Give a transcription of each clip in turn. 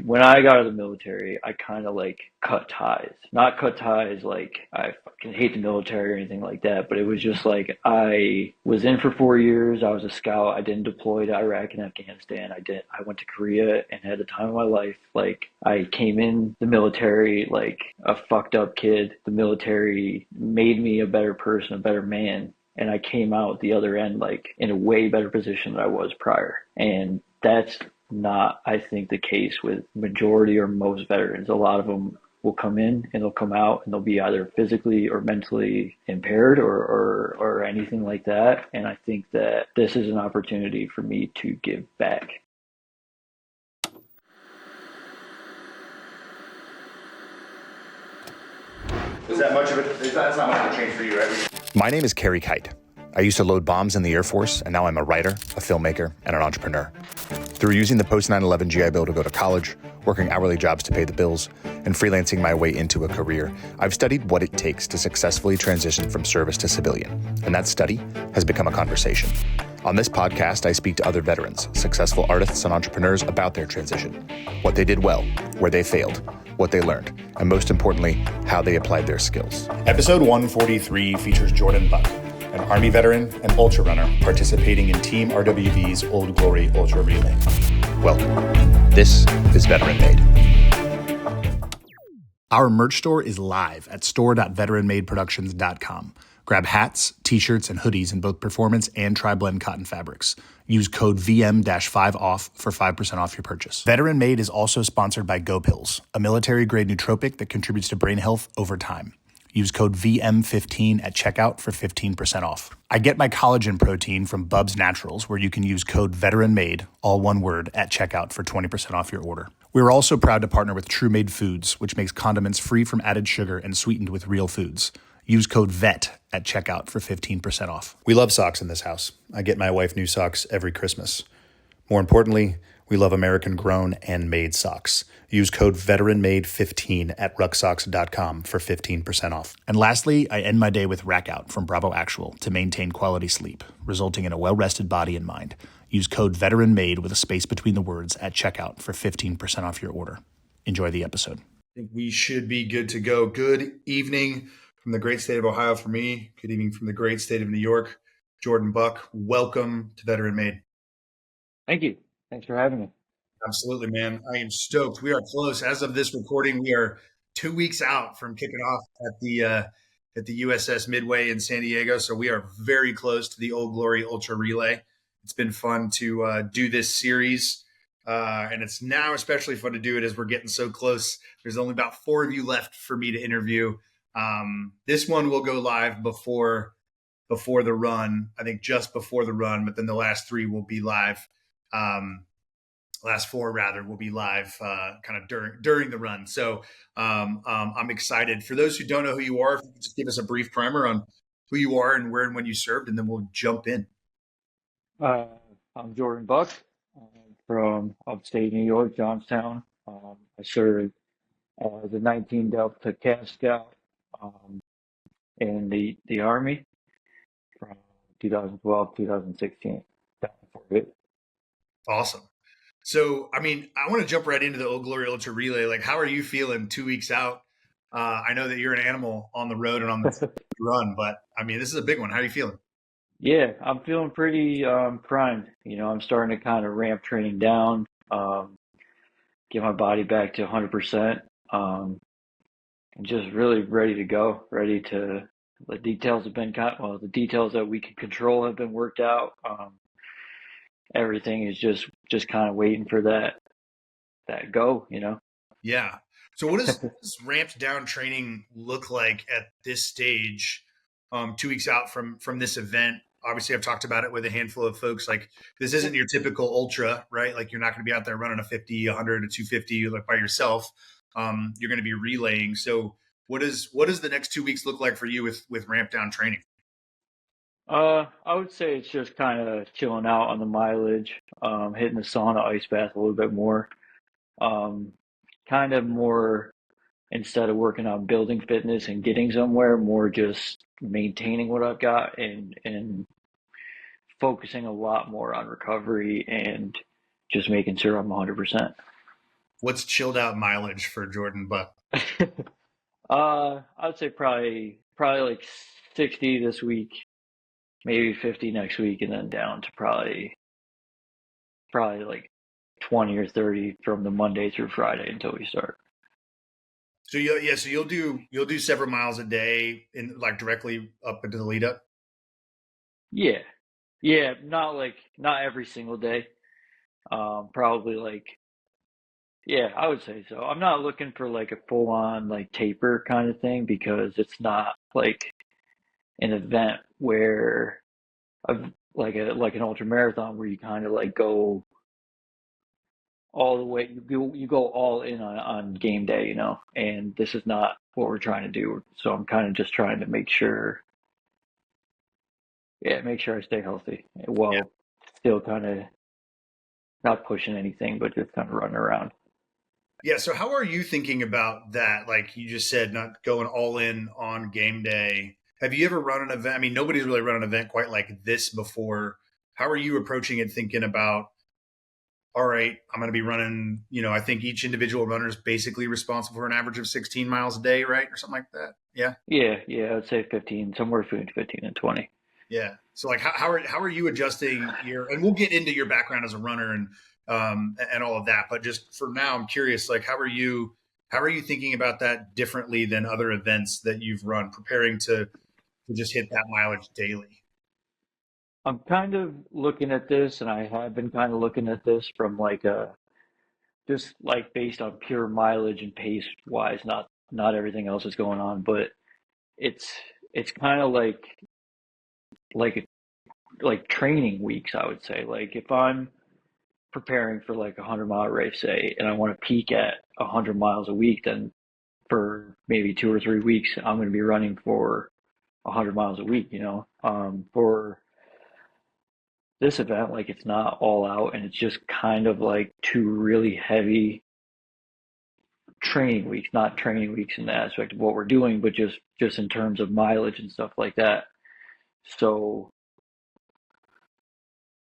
when I got out of the military, I kind of like cut ties. Not cut ties like I fucking hate the military or anything like that, but it was just like I was in for 4 years. I was a scout. I didn't deploy to Iraq and Afghanistan. I went to Korea and had the time of my life. Like I came in the military like a fucked up kid. The military made me a better person, a better man. And I came out the other end like in a way better position than I was prior. And that's not, I think, the case with majority or most veterans. A lot of them will come in and they'll come out and they'll be either physically or mentally impaired or anything like that. And I think that this is an opportunity for me to give back. That's not much of a change for you, right? My name is Carey Kight. I used to load bombs in the Air Force, and now I'm a writer, a filmmaker, and an entrepreneur. Through using the post 9/11 GI Bill to go to college, working hourly jobs to pay the bills, and freelancing my way into a career, I've studied what it takes to successfully transition from service to civilian, and that study has become a conversation. On this podcast, I speak to other veterans, successful artists, and entrepreneurs about their transition, what they did well, where they failed, what they learned, and most importantly, how they applied their skills. Episode 143 features Jordan Buck, an Army veteran and Ultrarunner participating in Team RWB's Old Glory Ultra Relay. Welcome. This is Veteran Made. Our merch store is live at store.veteranmadeproductions.com. Grab hats, t-shirts, and hoodies in both performance and tri-blend cotton fabrics. Use code VM-5OFF for 5% off your purchase. Veteran Made is also sponsored by GoPills, a military-grade nootropic that contributes to brain health over time. Use code VM15 at checkout for 15% off. I get my collagen protein from Bubs Naturals, where you can use code VETERANMADE, all one word, at checkout for 20% off your order. We're also proud to partner with True Made Foods, which makes condiments free from added sugar and sweetened with real foods. Use code VET at checkout for 15% off. We love socks in this house. I get my wife new socks every Christmas. More importantly, we love American-grown and made socks. Use code VETERANMADE15 at rucksocks.com for 15% off. And lastly, I end my day with Rack Out from Bravo Actual to maintain quality sleep, resulting in a well-rested body and mind. Use code VETERANMADE with a space between the words at checkout for 15% off your order. Enjoy the episode. I think we should be good to go. Good evening from the great state of Ohio for me. Good evening from the great state of New York. Jordan Buck, welcome to Veteran Made. Thank you. Thanks for having me. Absolutely, man. I am stoked. We are close. As of this recording, we are 2 weeks out from kicking off at the USS Midway in San Diego. So we are very close to the Old Glory Ultra Relay. It's been fun to do this series. And it's now especially fun to do it as we're getting so close. There's only about 4 of you left for me to interview. This one will go live before the run, I think just before the run, but then the last 3 will be live. Last 4 rather will be live kind of during the run. So I'm excited. For those who don't know who you are, if you could just give us a brief primer on who you are and where and when you served, and then we'll jump in. I'm Jordan Buck from upstate New York, Johnstown. I served as a 19 Delta Cav Scout in the Army from 2012 2016. Awesome. So, I mean, I want to jump right into the Old Glory Ultra Relay. Like, how are you feeling 2 weeks out? I know that you're an animal on the road and on the run, but I mean, this is a big one. How are you feeling? Yeah, I'm feeling pretty primed. You know, I'm starting to kind of ramp training down, get my body back to 100%, and just really ready to go. Ready to, the details have been the details that we can control have been worked out. Everything is just kind of waiting for that go, you know? Yeah. So what does ramped down training look like at this stage, 2 weeks out from this event? Obviously, I've talked about it with a handful of folks. Like, this isn't your typical ultra, right? Like, you're not going to be out there running a 50, 100, a 250 like by yourself. You're going to be relaying. So what does the next 2 weeks look like for you with ramp down training? I would say it's just kind of chilling out on the mileage, hitting the sauna, ice bath a little bit more. Kind of more, instead of working on building fitness and getting somewhere, more just maintaining what I've got and focusing a lot more on recovery and just making sure I'm 100%. What's chilled out mileage for Jordan Buck? I'd say probably like 60 this week, maybe 50 next week, and then down to probably like 20 or 30 from the Monday through Friday until we start. So so you'll do several miles a day in like directly up into the lead up. Yeah. Yeah, not every single day. Probably like yeah, I would say so. I'm not looking for like a full on like taper kind of thing because it's not like an event where like an ultra marathon where you kind of like go all the way you go all in on game day, you know, and this is not what we're trying to do. So I'm kind of just trying to make sure I stay healthy Yeah. while still kind of not pushing anything, but just kind of running around. Yeah. So how are you thinking about that? Like you just said, not going all in on game day. Have you ever run an event? I mean, nobody's really run an event quite like this before. How are you approaching it, thinking about, all right, I'm going to be running, I think each individual runner is basically responsible for an average of 16 miles a day, right? Or something like that. Yeah. Yeah, I'd say 15, somewhere between 15 and 20. Yeah. So like, how are you adjusting and we'll get into your background as a runner and all of that. But just for now, I'm curious, like, how are you thinking about that differently than other events that you've run, preparing to just hit that mileage daily? I'm kind of looking at this, and I have been kind of looking at this from like a just like based on pure mileage and pace wise, not everything else is going on, but it's it's kind of like like training weeks, I would say. Like if I'm preparing for like a 100-mile race, say, and I want to peak at 100 miles a week, then for maybe 2 or 3 weeks, I'm going to be running for 100 miles a week, you know. For this event, like it's not all out and it's just kind of like two really heavy training weeks, not training weeks in the aspect of what we're doing, but just in terms of mileage and stuff like that. So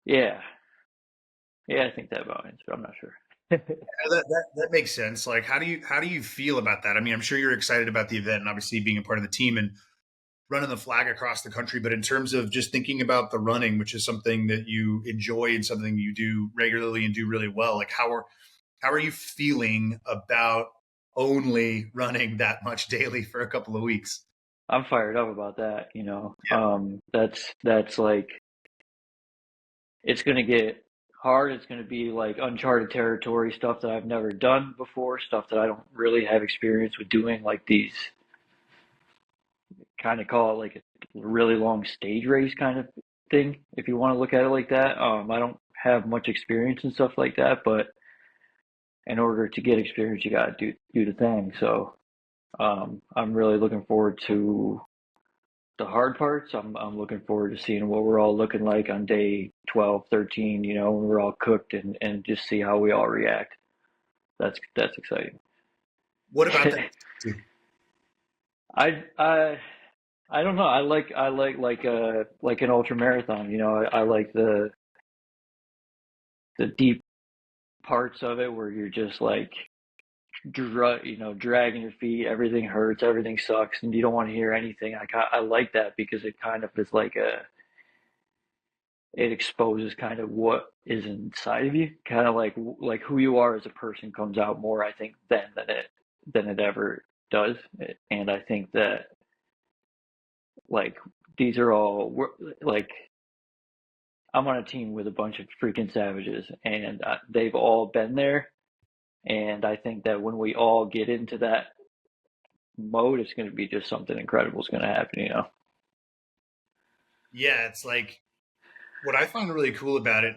yeah, yeah, I think that about answers, but I'm not sure. That makes sense. Like, how do you feel about that? I mean, I'm sure you're excited about the event and obviously being a part of the team and running the flag across the country. But in terms of just thinking about the running, which is something that you enjoy and something you do regularly and do really well, like how are you feeling about only running that much daily for a couple of weeks? I'm fired up about that, you know. That's like it's gonna get hard. It's gonna be like uncharted territory, stuff that I've never done before, stuff that I don't really have experience with doing, like these kind of call it like a really long stage race kind of thing, if you want to look at it like that. I don't have much experience and stuff like that, but in order to get experience, you gotta do the thing. So I'm really looking forward to the hard parts. I'm looking forward to seeing what we're all looking like on day 12, 13, you know, when we're all cooked and just see how we all react. That's exciting. What about that? I I I don't know. I like an ultra marathon, you know. I like the deep parts of it where you're just like dragging your feet, everything hurts, everything sucks, and you don't want to hear anything. I like that because it kind of is like it exposes kind of what is inside of you, kind of like who you are as a person comes out more, I think, than it ever does. And I think that like these are all like I'm on a team with a bunch of freaking savages, and they've all been there. And I think that when we all get into that mode, it's going to be just something incredible is going to happen, you know? Yeah, it's like what I find really cool about it,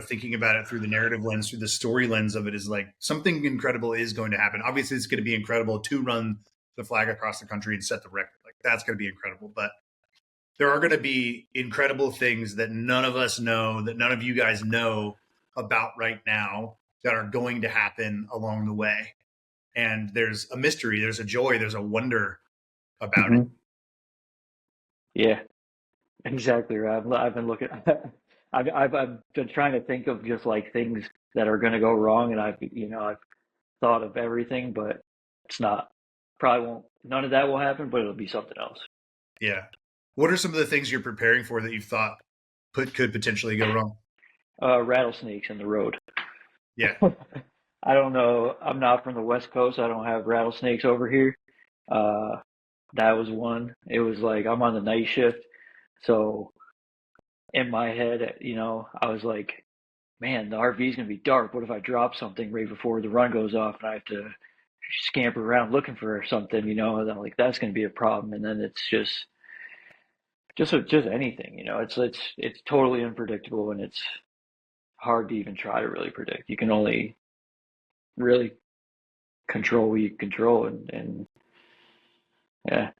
thinking about it through the narrative lens, through the story lens of it, is like something incredible is going to happen. Obviously, it's going to be incredible to run the flag across the country and set the record. Like that's going to be incredible. But there are going to be incredible things that none of us know, that none of you guys know about right now, that are going to happen along the way. And there's a mystery, there's a joy, there's a wonder about it. Hmm. Yeah, exactly right. I've been looking, I've been trying to think of just like things that are going to go wrong, and thought of everything, but it's not. Probably won't. None of that will happen, but it'll be something else. Yeah. What are some of the things you're preparing for that you thought could potentially go wrong? Rattlesnakes in the road. Yeah. I don't know. I'm not from the West Coast. I don't have rattlesnakes over here. Uh, that was one. It was like I'm on the night shift, so in my head, I was like, man, the RV is gonna be dark. What if I drop something right before the run goes off and I have to scamper around looking for something, and I'm like, that's gonna be a problem. And then it's just anything, it's totally unpredictable, and it's hard to even try to really predict. You can only really control what you control, and yeah.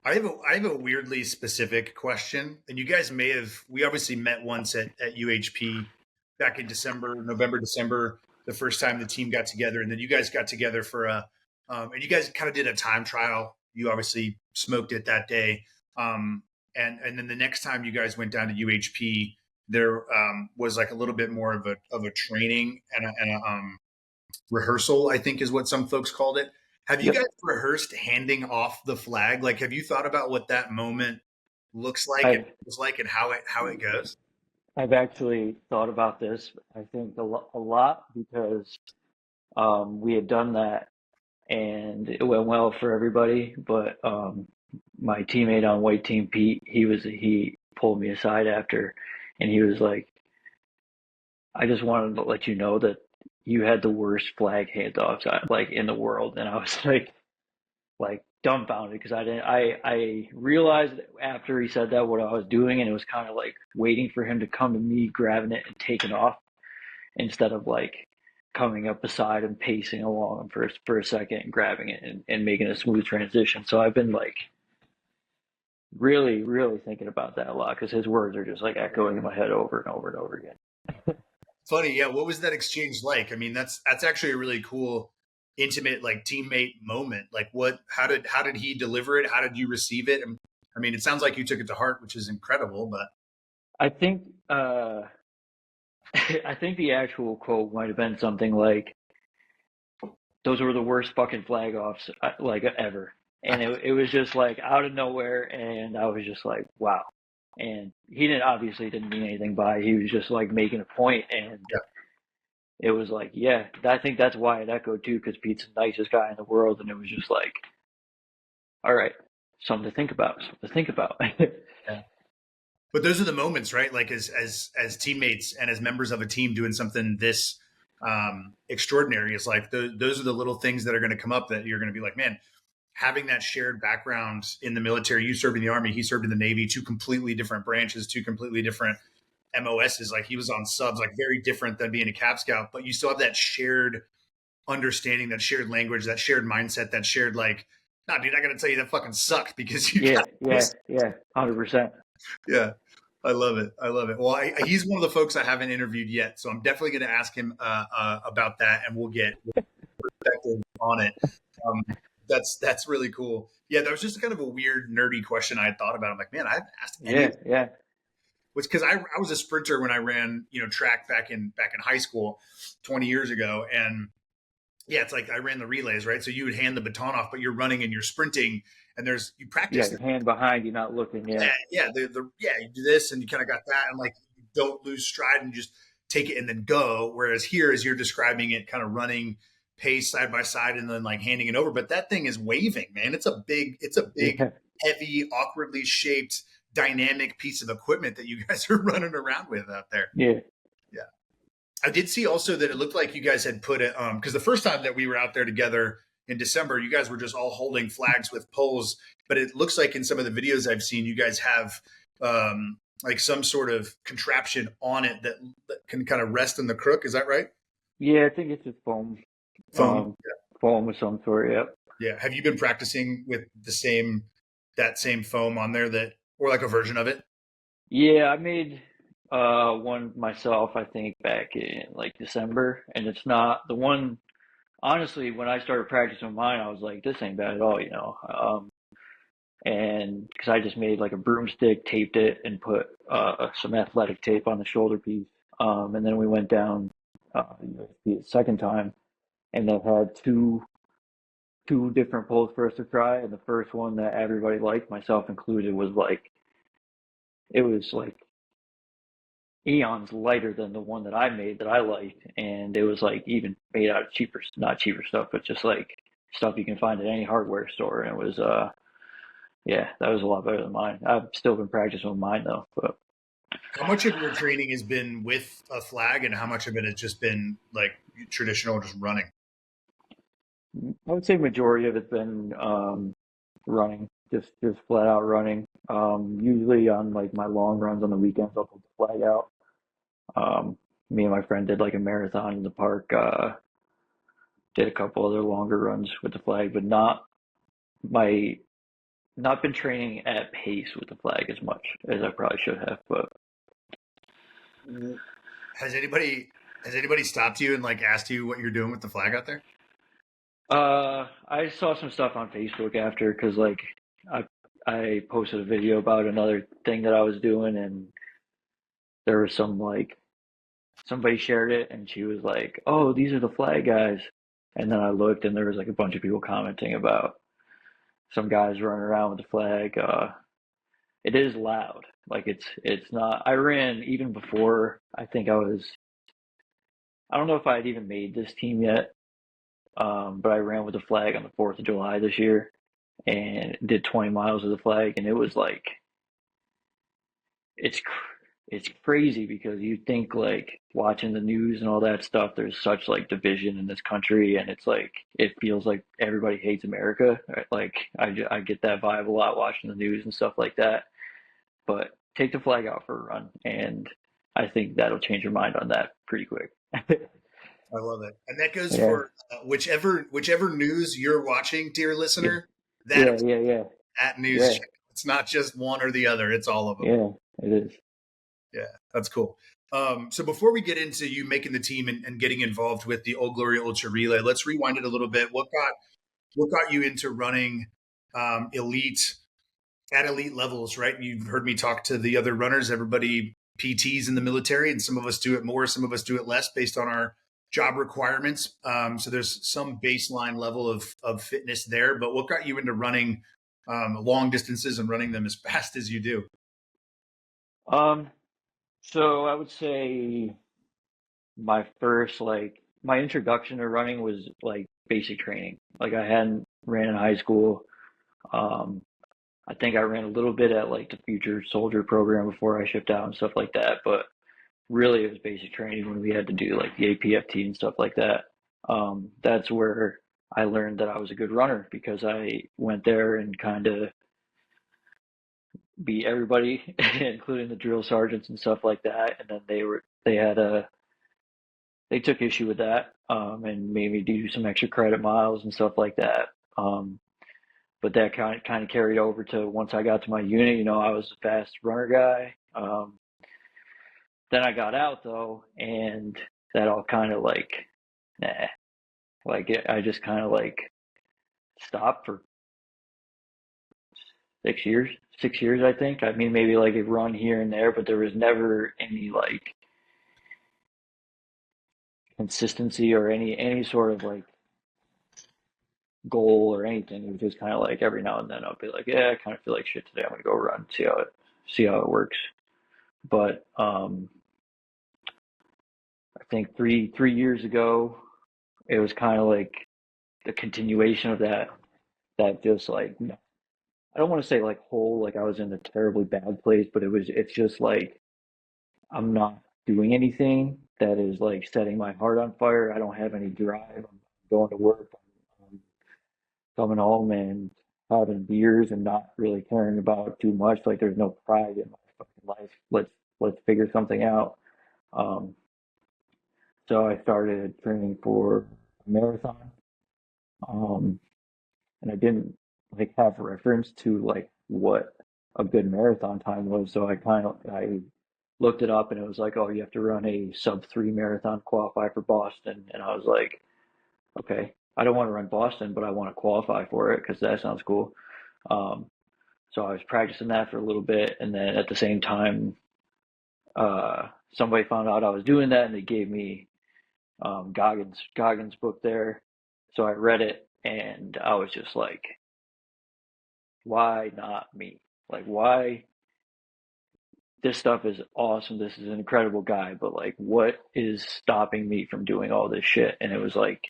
I have a weirdly specific question, and you guys we obviously met once at UHP back in November, December, the first time the team got together, and then you guys got together for and you guys kind of did a time trial. You obviously smoked it that day. And then the next time you guys went down to UHP, there was like a little bit more of a training and a rehearsal, I think is what some folks called it. Have you Yep. guys rehearsed handing off the flag? Like, have you thought about what that moment looks like and I've feels like and how it goes? I've actually thought about this. I think a lot because we had done that and it went well for everybody. But my teammate on white team, Pete, he pulled me aside after, and he was like, "I just wanted to let you know that you had the worst flag handoffs like in the world." And I was like dumbfounded because I realized after he said that what I was doing, and it was kind of like waiting for him to come to me, grabbing it and taking off instead of like coming up beside and pacing along for a second and grabbing it and making a smooth transition. So I've been like really, really thinking about that a lot because his words are just like echoing in my head over and over and over again. Funny, yeah. What was that exchange like? I mean, that's actually a really cool, intimate, like teammate moment. Like, how did he deliver it? How did you receive it? And I mean, it sounds like you took it to heart, which is incredible. But I think I think the actual quote might have been something like, "Those were the worst fucking flag offs like ever," and it was just like out of nowhere, and I was just like, wow. And he didn't mean anything by it. He was just like making a point, and yeah, it was like, yeah, I think that's why it echoed too, because Pete's the nicest guy in the world, and it was just like, all right, something to think about, something to think about. yeah. But those are the moments, right? Like as teammates and as members of a team doing something this extraordinary. It's like those are the little things that are going to come up that you're going to be like, man, having that shared background in the military. You served in the Army, he served in the Navy, two completely different branches, two completely different MOSs. Like he was on subs, like very different than being a Cav Scout, but you still have that shared understanding, that shared language, that shared mindset, that shared like, nah, dude, I got to tell you that fucking sucked because you Yeah, got yeah, this. yeah, 100%. Yeah. I love it. I love it. Well, he's one of the folks I haven't interviewed yet, so I'm definitely going to ask him about that, and we'll get perspective on it. Um, that's really cool. Yeah, that was just kind of a weird, nerdy question I had thought about. I'm like, man, I haven't asked any Yeah, of yeah, which because I was a sprinter when I ran track back in high school 20 years ago, and yeah, it's like I ran the relays, right? So you would hand the baton off, but you're running and you're sprinting, and you yeah. practice. Your hand behind you, not looking. Yeah, Yeah, you do this and you kind of got that, and like you don't lose stride and you just take it and then go. Whereas here, as you're describing it, kind of running pace side by side and then like handing it over. But that thing is waving, man. It's a big, yeah, heavy, awkwardly shaped, dynamic piece of equipment that you guys are running around with out there. yeah, Yeah. I did see also that it looked like you guys had put it because the first time that we were out there together in December, you guys were just all holding flags with poles. But it looks like in some of the videos I've seen, you guys have like some sort of contraption on it that can kind of rest in the crook. Is that right? yeah. I think it's just foam, Foam. foam of some sort. Yep. Yeah. Have you been practicing with that same foam on there or like a version of it? Yeah, I made one myself, I think back in like December, and it's not the one. Honestly, when I started practicing mine, I was like, this ain't bad at all. And because I just made like a broomstick, taped it, and put some athletic tape on the shoulder piece. And then we went down the second time, and they had two different poles for us to try, and the first one that everybody liked, myself included, was like it was like eons lighter than the one that I made that I liked, and it was like even made out of cheaper, not cheaper stuff, but just like stuff you can find at any hardware store. And it was yeah, that was a lot better than mine. I've still been practicing with mine though, but How much of your training has been with a flag, and how much of it has just been like traditional, just running? I would say majority of it's been running, just flat out running. Usually on like my long runs on the weekends, I'll put the flag out. Me and my friend did like a marathon in the park. Did a couple other longer runs with the flag, but my not been training at pace with the flag as much as I probably should have. But Has anybody stopped you and like asked you what you're doing with the flag out there? I saw some stuff on Facebook after because like I I posted a video about another thing that I was doing, and there was some like somebody shared it, and she was like, "Oh, these are the flag guys." And then I looked, and there was like a bunch of people commenting about some guys running around with the flag. It is loud. Like it's not. I ran even before. I think I was. I don't know if I had even made this team yet, but I ran with the flag on the 4th of July this year and did 20 miles of the flag, and it was like it's it's crazy because you think like watching the news and all that stuff. There's such like division in this country, and it's like it feels like everybody hates America. Right? Like I get that vibe a lot watching the news and stuff like that. But take the flag out for a run, and I think that'll change your mind on that pretty quick. I love it, and that goes Yeah, for whichever news you're watching, dear yeah, listener. yeah, That yeah, yeah, that news yeah, channel. It's not just one or the other; it's all of them. yeah. It is. Yeah, that's cool. So before we get into you making the team and getting involved with the Old Glory Ultra Relay, let's rewind it a little bit. What got you into running elite at elite levels? Right, you've heard me talk to the other runners. Everybody PTs in the military, and some of us do it more, some of us do it less based on our job requirements. So there's some baseline level of fitness there. But what got you into running long distances and running them as fast as you do? Um, so I would say my first like my introduction to running was like basic training. Like I hadn't ran in high school. Um, I think I ran a little bit at like the Future Soldier program before I shipped out and stuff like that, but really it was basic training when we had to do like the APFT and stuff like that. That's where I learned that I was a good runner because I went there and kind of beat everybody, including the drill sergeants and stuff like that. And then they took issue with that, and made me do some extra credit miles and stuff like that. Um, but that kind of carried over to once I got to my unit. I was a fast runner guy. Then I got out though, and that all kind of like, nah, I just kind of like stopped for 6 years. 6 years, I think. I mean, maybe like a run here and there, but there was never any like consistency or any sort of like goal or anything. It was just kind of like every now and then I'll be like, yeah, I kind of feel like shit today. I'm gonna go run, see how it works. But I think three years ago, it was kind of like the continuation of that. That just like I don't want to say like hole, like I was in a terribly bad place, but it's just like I'm not doing anything that is like setting my heart on fire. I don't have any drive. I'm going to work. I'm coming home and having beers and not really caring about too much. Like there's no pride in my fucking life. Let's figure something out. Um, so I started training for a marathon. Um, and I didn't like have reference to like what a good marathon time was. So I looked it up, and it was like, oh, you have to run a sub 3 marathon qualify for Boston. And I was like, okay, I don't want to run Boston, but I want to qualify for it because that sounds cool. Um, so I was practicing that for a little bit, and then at the same time, somebody found out I was doing that, and they gave me Goggins book there. So I read it and I was just like, why not me? Like, why? This stuff is awesome. This is an incredible guy, but like, what is stopping me from doing all this shit? And it was like,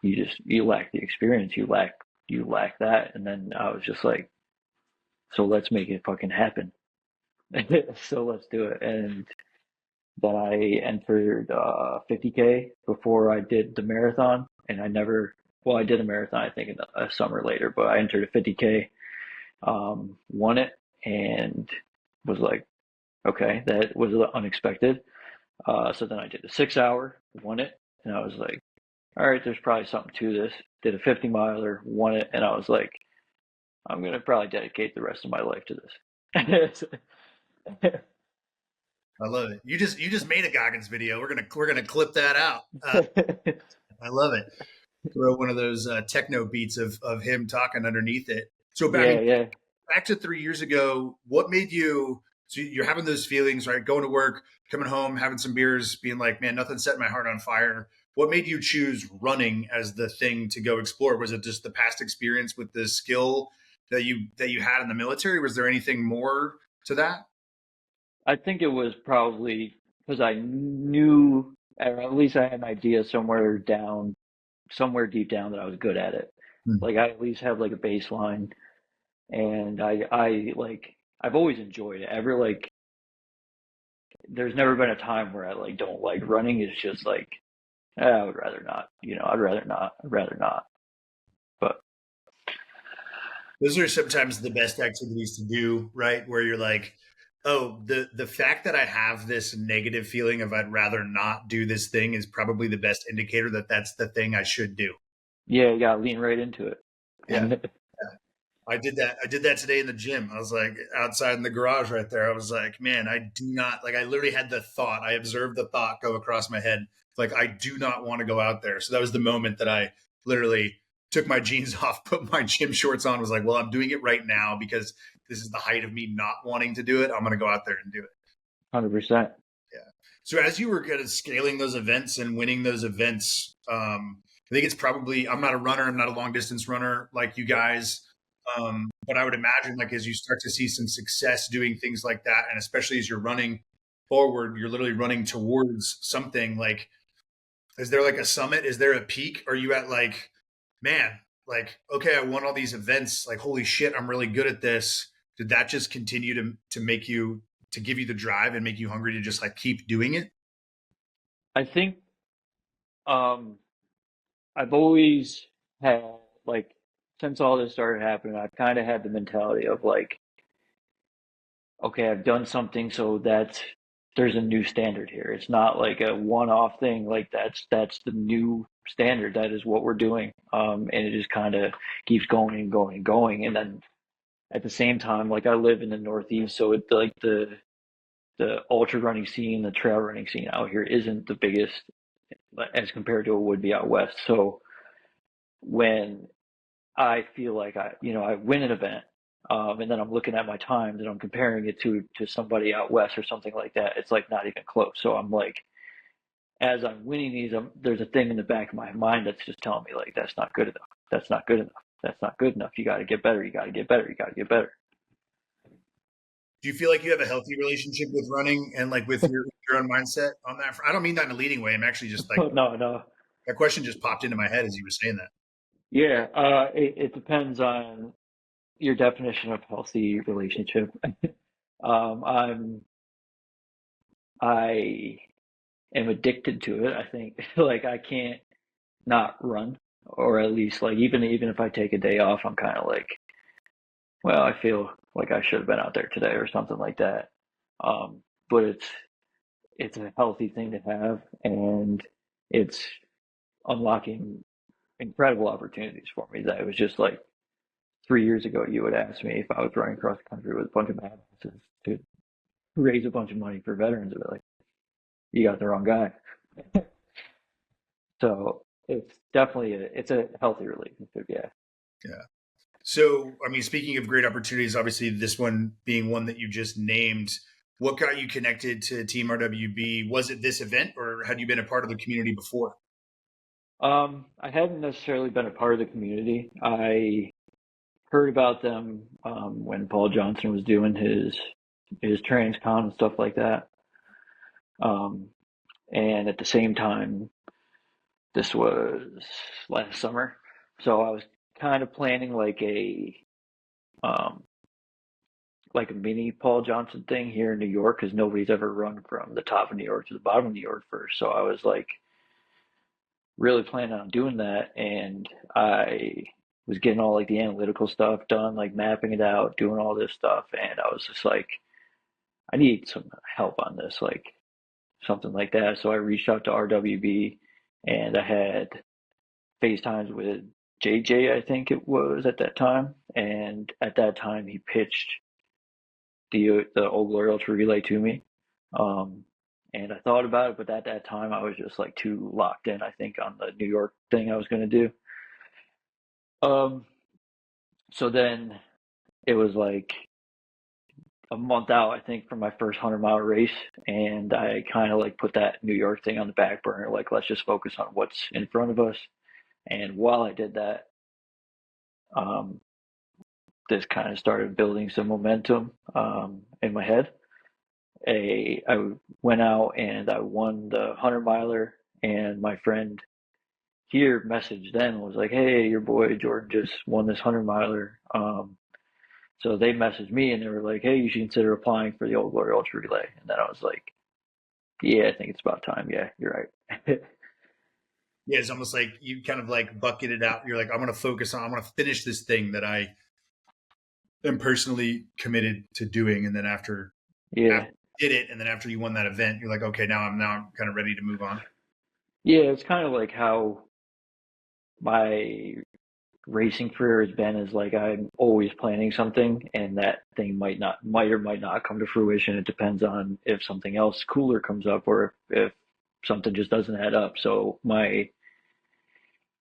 you lack the experience. You lack that. And then I was just like, so let's make it fucking happen. So let's do it. And then I entered 50K before I did the marathon, and I never. Well, I did a marathon, I think, in a summer later, but I entered a 50K, won it, and was like, okay, that was unexpected. So then I did a 6 hour, won it, and I was like, all right, there's probably something to this. Did a 50 miler, won it, and I was like, I'm gonna probably dedicate the rest of my life to this. I love it. You just made a Goggins video. We're gonna clip that out. I love it. Throw one of those techno beats of him talking underneath it. So back to 3 years ago, what made you? So you're having those feelings, right? Going to work, coming home, having some beers, being like, man, nothing set my heart on fire. What made you choose running as the thing to go explore? Was it just the past experience with the skill that you had in the military? Was there anything more to that? I think it was probably because I knew, or at least I had an idea somewhere deep down that I was good at it. Hmm. Like I at least have like a baseline, and I like I've always enjoyed it. There's never been a time where I like don't like running. It's just like I would rather not. I'd rather not. I'd rather not. But Those are sometimes the best activities to do, right? Where you're like, oh, the fact that I have this negative feeling of I'd rather not do this thing is probably the best indicator that that's the thing I should do. yeah, you gotta lean right into it. Yeah. And I did that. I did that today in the gym. I was like outside in the garage right there. I was like, man, I do not like, I literally had the thought. I observed the thought go across my head. Like, I do not want to go out there. So that was the moment that I literally took my jeans off, put my gym shorts on, was like, well, I'm doing it right now because this is the height of me not wanting to do it. I'm going to go out there and do it. 100%. Yeah. So as you were kind of scaling those events and winning those events, I think it's probably, I'm not a runner. I'm not a long distance runner like you guys. But I would imagine like as you start to see some success doing things like that, and especially as you're running forward, you're literally running towards something like, is there like a summit? Is there a peak? Are you at like, man, like, okay, I won all these events. Like, holy shit, I'm really good at this. Did that just continue to make you, to give you the drive and make you hungry to just like keep doing it? I think um I've always had like since all this started happening, I've kind of had the mentality of like, okay, I've done something, so there's a new standard here. It's not like a one-off thing. Like that's the new standard. That is what we're doing. And it just kind of keeps going and going and going. And then at the same time, like I live in the Northeast, so it's like the ultra running scene, the trail running scene out here isn't the biggest as compared to what would be out west. So when I feel like I win an event, and then I'm looking at my times and I'm comparing it to somebody out west or something like that. It's like not even close. So I'm like, as I'm winning these, there's a thing in the back of my mind that's just telling me like, that's not good enough. That's not good enough. That's not good enough. You got to get better. You got to get better. You got to get better. Do you feel like you have a healthy relationship with running and like with your own mindset on that? I don't mean that in a leading way. I'm actually just like, No, no. that question just popped into my head as you were saying that. Yeah, it depends on your definition of healthy relationship. Um, I'm I am addicted to it. I think like I can't not run, or at least like even if I take a day off, I'm kind of like, well, I feel like I should have been out there today or something like that. But it's a healthy thing to have, and it's unlocking incredible opportunities for me. That it was just like 3 years ago, you would ask me if I was running across the country with a bunch of badasses to raise a bunch of money for veterans. I'd be like, you got the wrong guy. So it's definitely it's a healthy relationship. Yeah. Yeah. So, I mean, speaking of great opportunities, obviously this one being one that you just named, What got you connected to Team RWB? Was it this event, or had you been a part of the community before? I hadn't necessarily been a part of the community. I heard about them when Paul Johnson was doing his transcon and stuff like that. Um, and at the same time, this was last summer, so I was kind of planning um, like a mini Paul Johnson thing here in New York because nobody's ever run from the top of New York to the bottom of New York first. So I was like really planning on doing that, and I was getting all like the analytical stuff done, like mapping it out, doing all this stuff, and I was just like, I need some help on this, like something like that. So I reached out to RWB, and I had FaceTimes with JJ, I think it was at that time, and at that time he pitched the Old Glory Ultra Relay to me. Um, and I thought about it, but at that time I was just like too locked in, I think, on the New York thing I was going to do. Um, so then it was like a month out, I think, from my first 100-mile race, and I kind of like put that New York thing on the back burner, like let's just focus on what's in front of us. And while I did that, um, this kind of started building some momentum in my head. I went out and I won the 100-miler, and my friend here messaged then was like, "Hey, your boy Jordan just won this 100-miler." So they messaged me and they were like, "Hey, you should consider applying for the Old Glory Ultra Relay." And then I was like, "Yeah, I think it's about time. Yeah, you're right." Yeah, it's almost like you kind of like bucketed out. You're like, I'm going to finish this thing that I am personally committed to doing. And then after Yeah, you did it, and then after you won that event, you're like, okay, now I'm kind of ready to move on. yeah, it's kind of like how my racing career has been, is like I'm always planning something and that thing might or might not come to fruition. It depends on if something else cooler comes up or if something just doesn't add up. So my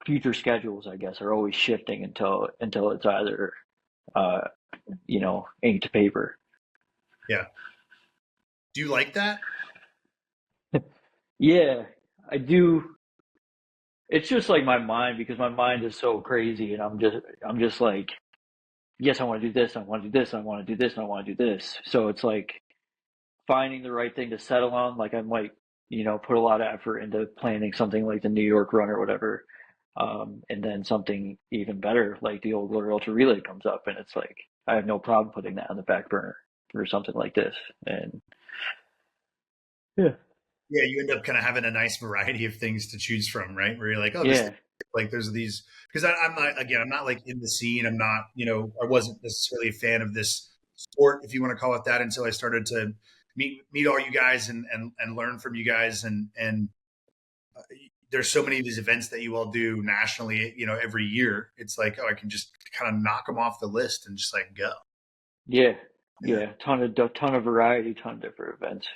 future schedules, I guess, are always shifting until it's either uh ink to paper. Yeah. Do you like that? Yeah, I do. It's just like my mind, because my mind is so crazy, and I'm just like, yes, I want to do this, I want to do this, I want to do this, and I want to do this. So it's like finding the right thing to settle on. Like I might, put a lot of effort into planning something like the New York Run or whatever. And then something even better, like the Old Glory Ultra Relay comes up, and it's like, I have no problem putting that on the back burner for something like this. And yeah, Yeah, you end up kind of having a nice variety of things to choose from, right? Where you're like, oh, this yeah, like there's these because I'm not like in the scene. I'm not, I wasn't necessarily a fan of this sport, if you want to call it that, until I started to meet all you guys and learn from you guys and there's so many of these events that you all do nationally, every year. It's like, oh, I can just kind of knock them off the list and just like go. yeah, Yeah. yeah. Ton of variety, ton of different events.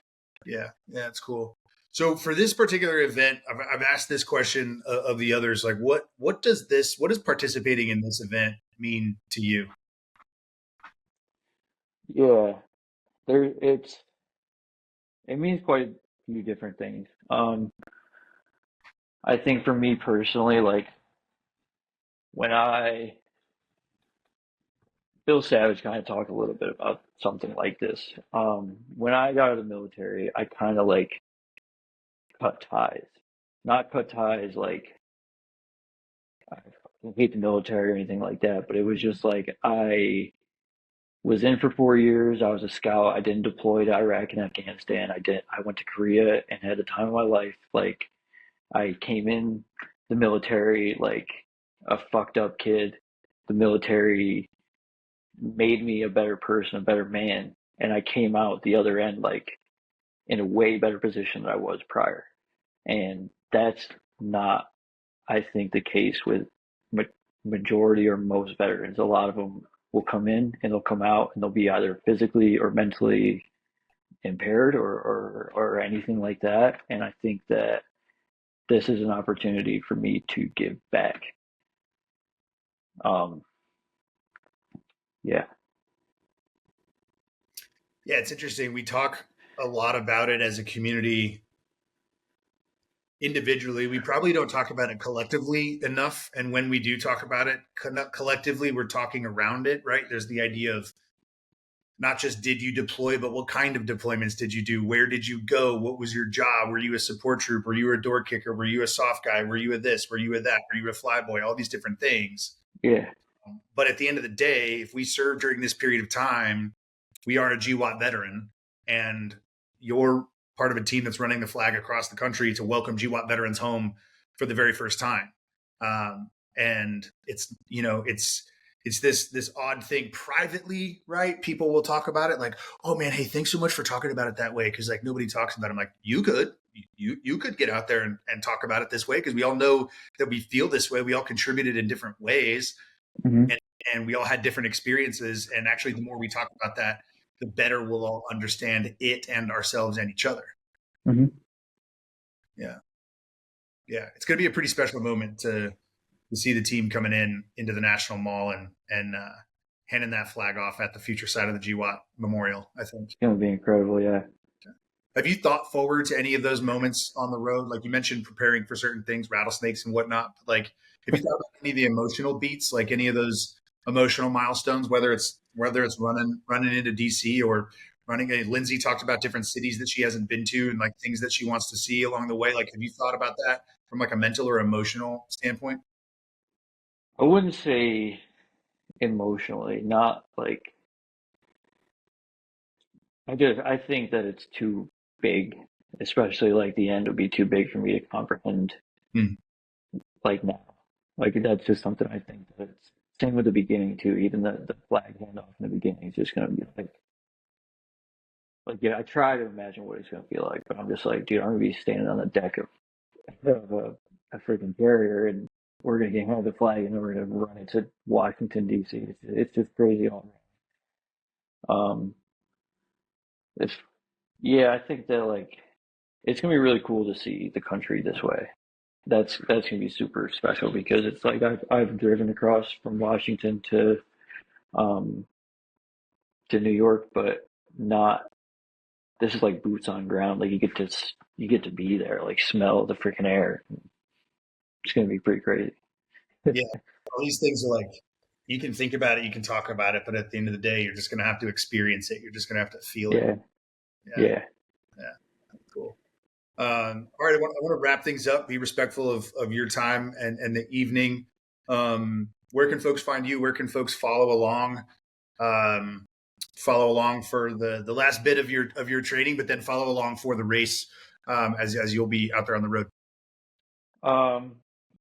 Yeah, it's cool. So for this particular event, I've asked this question of the others, like what does participating in this event mean to you? Yeah, it means quite a few different things. I think for me personally, like when I Bill Savage kind of talked a little bit about something like this. When I got out of the military, I kind of like cut ties. Not cut ties like I hate the military or anything like that, but it was just like I was in for 4 years. I was a scout. I didn't deploy to Iraq and Afghanistan. I went to Korea and had the time of my life. Like I came in the military like a fucked up kid. The military made me a better person, a better man, and I came out the other end like in a way better position than I was prior. And that's not, I think, the case with ma- majority or most veterans. A lot of them will come in and they'll come out and they'll be either physically or mentally impaired or anything like that. And I think that this is an opportunity for me to give back. Um, yeah. Yeah, it's interesting. We talk a lot about it as a community individually. We probably don't talk about it collectively enough. And when we do talk about it collectively, we're talking around it, right? There's the idea of not just did you deploy, but what kind of deployments did you do? Where did you go? What was your job? Were you a support troop? Were you a door kicker? Were you a soft guy? Were you a this? Were you a that? Were you a flyboy? All these different things. Yeah. But at the end of the day, if we serve during this period of time, we are a GWAT veteran, and you're part of a team that's running the flag across the country to welcome GWAT veterans home for the very first time. And it's, you know, it's this odd thing privately, right? People will talk about it like, oh man, hey, thanks so much for talking about it that way. Cause like nobody talks about it. I'm like, you could get out there and talk about it this way. Cause we all know that we feel this way. We all contributed in different ways. Mm-hmm. And we all had different experiences. And actually the more we talk about that, the better we'll all understand it and ourselves and each other. Mm-hmm. Yeah. Yeah. It's going to be a pretty special moment to see the team coming into the National Mall and handing that flag off at the future site of the GWAT Memorial, I think. It's going to be incredible, yeah. Have you thought forward to any of those moments on the road? Like you mentioned, preparing for certain things, rattlesnakes and whatnot. But like, have you thought about any of the emotional beats, like any of those emotional milestones, whether it's running into DC or running? Lindsay talked about different cities that she hasn't been to and like things that she wants to see along the way. Like, have you thought about that from like a mental or emotional standpoint? I wouldn't say emotionally, not like I think that it's too big, especially like the end would be too big for me to comprehend like now. Like that's just something I think that it's same with the beginning too. Even the flag handoff in the beginning is just gonna be like yeah, I try to imagine what it's gonna feel like, but I'm just like, dude, I'm gonna be standing on the deck of a freaking carrier and we're gonna get home the flag and then we're gonna run into Washington DC. It's just crazy all around. It's yeah, I think that like it's gonna be really cool to see the country this way. That's gonna be super special because it's like I've driven across from Washington um to New York, but not this is like boots on ground. Like you get to be there, like smell the freaking air. It's gonna be pretty crazy. Yeah, all these things are like you can think about it, you can talk about it, but at the end of the day, you're just going to have to experience it. You're just going to have to feel it. Yeah, Yeah, yeah. yeah, cool. All right, I want to wrap things up. Be respectful of your time and the evening. Where can folks find you? Where can folks follow along? Follow along for the last bit of your training, but then follow along for the race as you'll be out there on the road.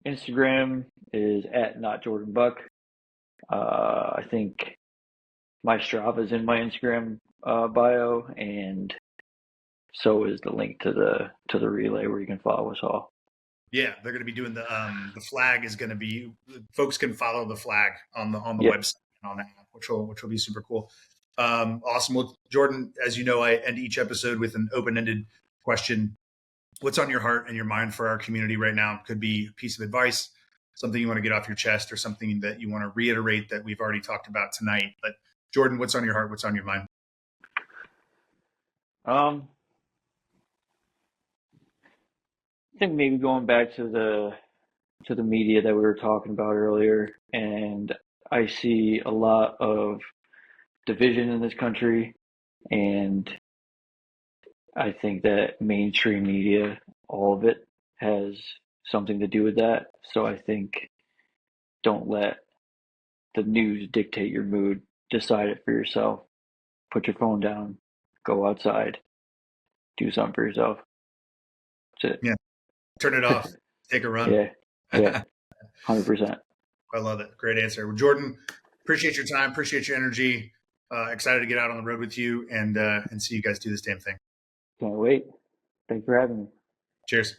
Instagram is at not Jordan Buck. I think my Strava is in my Instagram bio, and so is the link to the relay where you can follow us all. Yeah, they're going to be doing the flag is going to be folks can follow the flag on the Yep. website and on the app, which will be super cool. Awesome. Well, Jordan, as you know, I end each episode with an open-ended question. What's on your heart and your mind for our community right now? It could be a piece of advice, something you want to get off your chest, or something that you want to reiterate that we've already talked about tonight. But Jordan, what's on your heart? What's on your mind? I think maybe going back to the media that we were talking about earlier, and I see a lot of division in this country, and I think that mainstream media, all of it, has something to do with that. So I think don't let the news dictate your mood. Decide it for yourself. Put your phone down. Go outside. Do something for yourself. That's it. Yeah. Turn it off. Take a run. Yeah. 100%. I love it. Great answer. Well, Jordan, appreciate your time. Appreciate your energy. Excited to get out on the road with you and see you guys do this damn thing. Can't wait. Thanks for having me. Cheers.